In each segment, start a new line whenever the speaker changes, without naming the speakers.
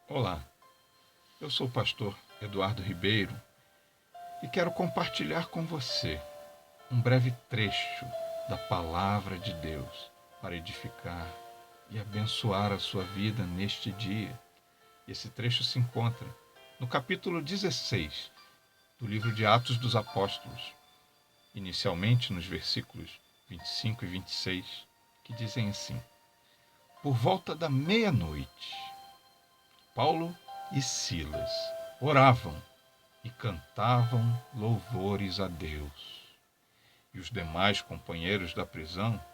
Olá, eu sou o pastor Eduardo Ribeiro e quero compartilhar com você um breve trecho da Palavra de Deus para edificar e abençoar a sua vida neste dia. Esse trecho se encontra no capítulo 16 do livro de Atos dos Apóstolos, inicialmente nos versículos 25 e 26, que dizem assim: Por volta da meia-noite, Paulo e Silas oravam e cantavam louvores a Deus. E os demais companheiros da prisão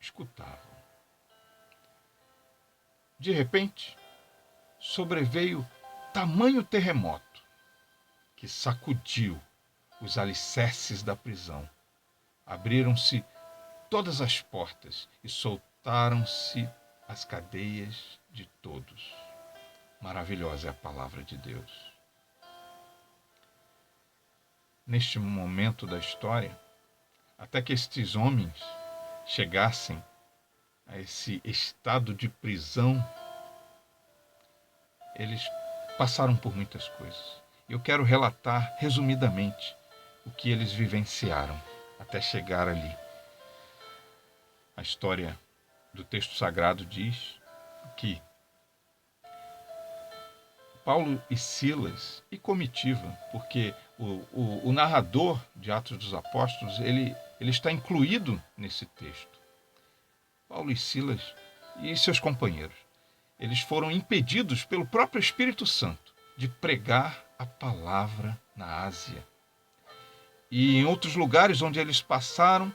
escutavam. De repente, sobreveio tamanho terremoto que sacudiu os alicerces da prisão. Abriram-se todas as portas e soltaram-se as cadeias de todos. Maravilhosa é a palavra de Deus. Neste momento da história, até que estes homens chegassem a esse estado de prisão, eles passaram por muitas coisas. Eu quero relatar resumidamente o que eles vivenciaram até chegar ali. A história do texto sagrado diz que Paulo e Silas e comitiva, porque o narrador de Atos dos Apóstolos, ele está incluído nesse texto. Paulo e Silas e seus companheiros, eles foram impedidos pelo próprio Espírito Santo de pregar a palavra na Ásia. E em outros lugares onde eles passaram,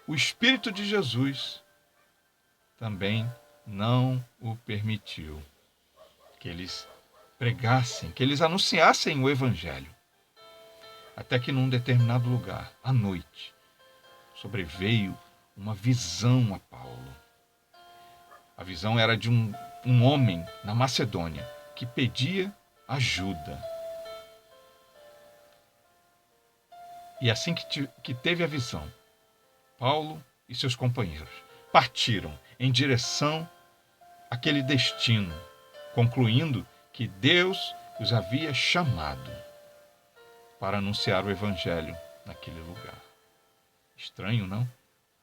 o Espírito de Jesus também não o permitiu que eles pregassem, que eles anunciassem o Evangelho. Até que num determinado lugar, à noite, sobreveio uma visão a Paulo. A visão era de um homem na Macedônia que pedia ajuda. E assim que teve a visão, Paulo e seus companheiros partiram em direção àquele destino, concluindo que Deus os havia chamado para anunciar o Evangelho naquele lugar. Estranho, não?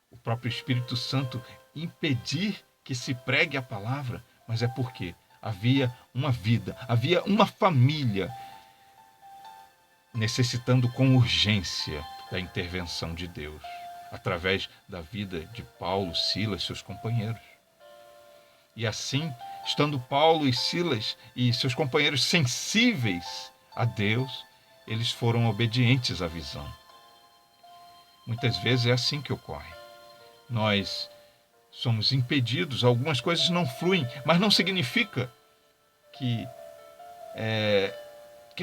O próprio Espírito Santo impedir que se pregue a palavra, mas é porque havia uma vida, havia uma família necessitando com urgência da intervenção de Deus, através da vida de Paulo, Silas e seus companheiros. E assim, estando Paulo e Silas e seus companheiros sensíveis a Deus, eles foram obedientes à visão. Muitas vezes é assim que ocorre. Nós somos impedidos, algumas coisas não fluem, mas não significa que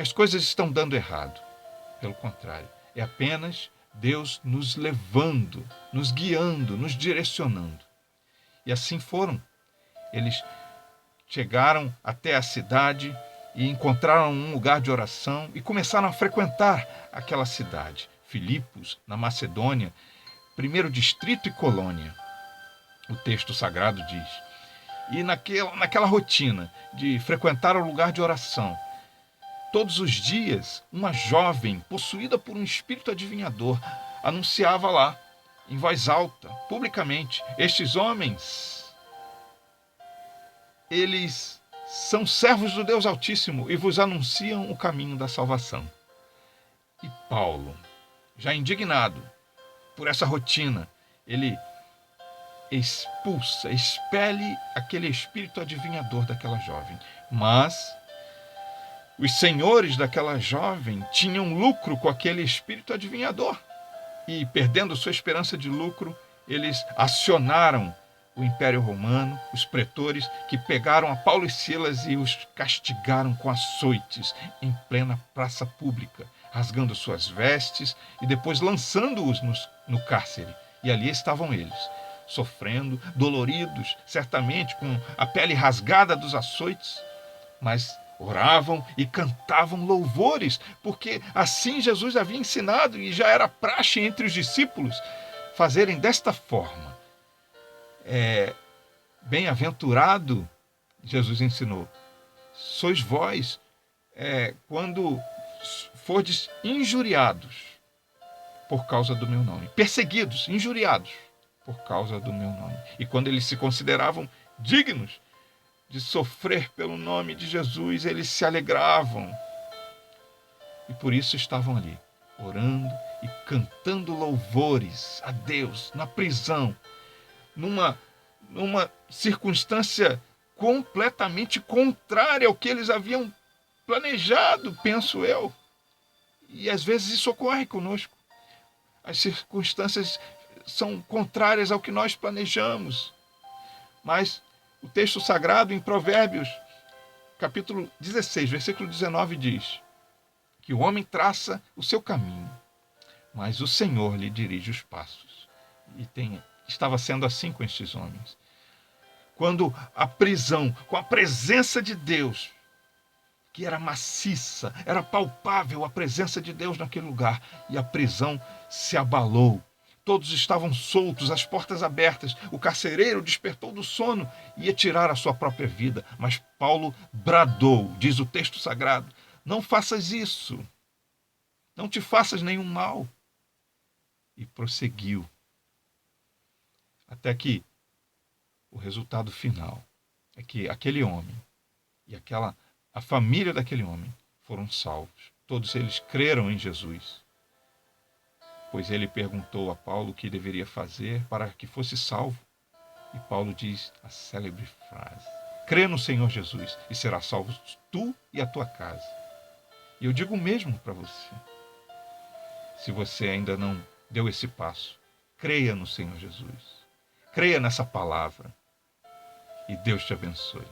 as coisas estão dando errado. Pelo contrário, é apenas Deus nos levando, nos guiando, nos direcionando. E assim foram. Eles chegaram até a cidade e encontraram um lugar de oração e começaram a frequentar aquela cidade. Filipos, na Macedônia, primeiro distrito e colônia, o texto sagrado diz. E naquela rotina de frequentar o lugar de oração, todos os dias, uma jovem, possuída por um espírito adivinhador, anunciava lá, em voz alta, publicamente, estes homens, eles são servos do Deus Altíssimo e vos anunciam o caminho da salvação. E Paulo, já indignado por essa rotina, ele expele aquele espírito adivinhador daquela jovem. Mas os senhores daquela jovem tinham lucro com aquele espírito adivinhador. E, perdendo sua esperança de lucro, eles acionaram o Império Romano, os pretores, que pegaram a Paulo e Silas e os castigaram com açoites em plena praça pública, rasgando suas vestes e depois lançando-os no cárcere. E ali estavam eles, sofrendo, doloridos, certamente com a pele rasgada dos açoites, mas oravam e cantavam louvores, porque assim Jesus havia ensinado e já era praxe entre os discípulos fazerem desta forma. Bem-aventurado, Jesus ensinou, sois vós, quando fordes injuriados por causa do meu nome, perseguidos, injuriados por causa do meu nome. E quando eles se consideravam dignos de sofrer pelo nome de Jesus, eles se alegravam. E por isso estavam ali, orando e cantando louvores a Deus na prisão, numa circunstância completamente contrária ao que eles haviam planejado, penso eu. E às vezes isso ocorre conosco. As circunstâncias são contrárias ao que nós planejamos. Mas o texto sagrado em Provérbios, capítulo 16, versículo 19, diz que o homem traça o seu caminho, mas o Senhor lhe dirige os passos. E estava sendo assim com estes homens. Quando a prisão, com a presença de Deus, que era maciça, era palpável a presença de Deus naquele lugar, e a prisão se abalou. Todos estavam soltos, as portas abertas. O carcereiro despertou do sono e ia tirar a sua própria vida. Mas Paulo bradou, diz o texto sagrado: não faças isso, não te faças nenhum mal. E prosseguiu, até que o resultado final é que aquele homem e a família daquele homem foram salvos. Todos eles creram em Jesus, pois ele perguntou a Paulo o que deveria fazer para que fosse salvo. E Paulo diz a célebre frase: crê no Senhor Jesus e serás salvo tu e a tua casa. E eu digo o mesmo para você. Se você ainda não deu esse passo, creia no Senhor Jesus. Creia nessa palavra e Deus te abençoe.